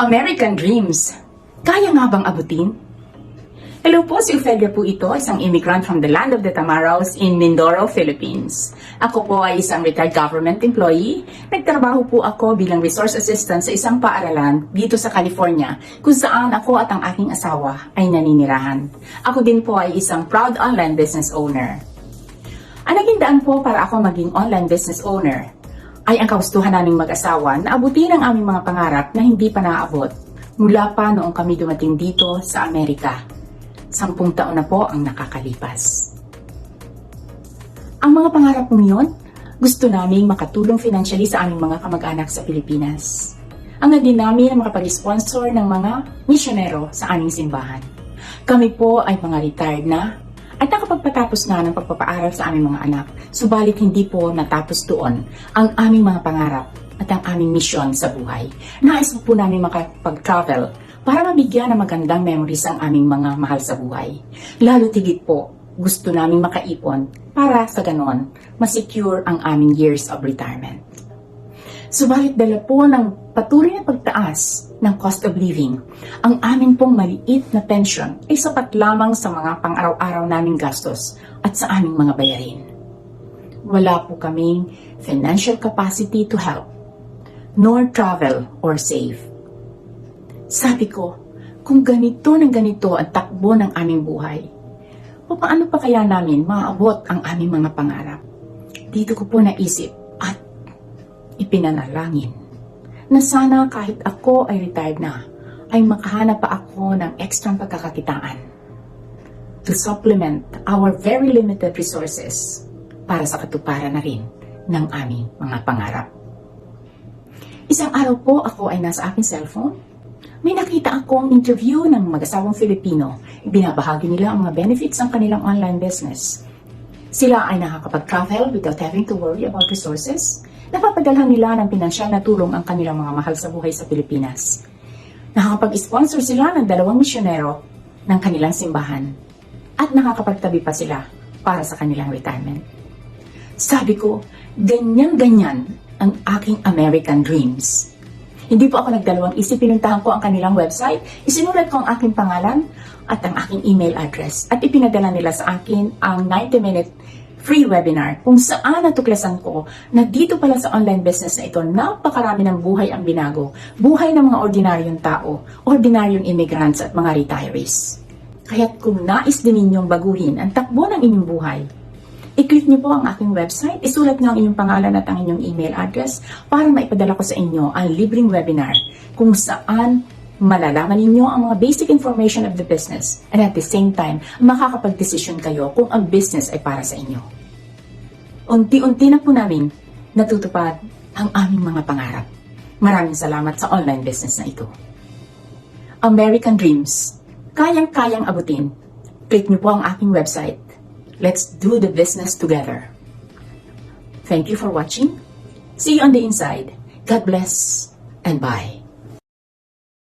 American Dreams. Kaya nga bang abutin? Hello po, si Ophelia po ito, isang immigrant from the land of the Tamaraos in Mindoro, Philippines. Ako po ay isang retired government employee. Nagtrabaho po ako bilang resource assistant sa isang paaralan dito sa California, kung saan ako at ang aking asawa ay naninirahan. Ako din po ay isang proud online business owner. Ang naging daan po para ako maging online business owner ay ang kagustuhan naming mag-asawa na abutin ang aming mga pangarap na hindi pa naaabot mula pa noong kami dumating dito sa Amerika. 10 taon na po ang nakakalipas. Ang mga pangarap mo yun, gusto naming makatulong financially sa aming mga kamag-anak sa Pilipinas. Ang din namin ang makapag-sponsor ng mga misyonero sa aming simbahan. Kami po ay mga retired na at nakapagpatapos na ng pagpapaaral sa aming mga anak. Subalit hindi po natapos doon ang aming mga pangarap at ang aming misyon sa buhay. Nais po namin makapag-travel para mabigyan ng magandang memories ang aming mga mahal sa buhay. Lalo tigit po, gusto naming makaipon para sa ganon, masecure ang aming years of retirement. Subalit dala po ng patuloy na pagtaas ng cost of living, ang amin pong maliit na pension ay sapat lamang sa mga pang-araw-araw naming gastos at sa aming mga bayarin. Wala po kaming financial capacity to help, nor travel or save. Sabi ko, kung ganito ng ganito ang takbo ng aming buhay, paano pa kaya namin maaabot ang aming mga pangarap? Dito ko po naisip at ipinanalangin na sana kahit ako ay retired na, ay makahanap pa ako ng ekstrang pagkakakitaan to supplement our very limited resources para sa katuparan na rin ng aming mga pangarap. Isang araw po ako ay nasa aking cellphone. May nakita akong interview ng mag-asawang Filipino. Ibinabahagi nila ang mga benefits ng kanilang online business. Sila ay nakakapag-travel without having to worry about resources. Napapadalhan nila ng pinansyal na tulong ang kanilang mga mahal sa buhay sa Pilipinas. Nakakapag-sponsor sila ng 2 misyonero ng kanilang simbahan. At nakakapagtabi pa sila para sa kanilang retirement. Sabi ko, ganyan-ganyan ang aking American Dreams. Hindi po ako nagdalawang isip, pinuntahan ko ang kanilang website, isinulat ko ang aking pangalan at ang aking email address at ipinadala nila sa akin ang 90-minute free webinar kung saan natuklasan ko na dito pala sa online business na ito, napakarami ng buhay ang binago. Buhay ng mga ordinaryong tao, ordinaryong immigrants at mga retirees. Kaya't kung nais din ninyong baguhin ang takbo ng inyong buhay, i-click niyo po ang aking website, isulat niyo ang inyong pangalan at ang inyong email address para maipadala ko sa inyo ang libreng webinar kung saan malalaman ninyo ang mga basic information of the business and at the same time, makakapag-desisyon kayo kung ang business ay para sa inyo. Unti-unti na po namin natutupad ang aming mga pangarap. Maraming salamat sa online business na ito. American Dreams. Kayang-kayang abutin. Click niyo po ang aking website. Let's do the business together. Thank you for watching. See you on the inside. God bless and bye.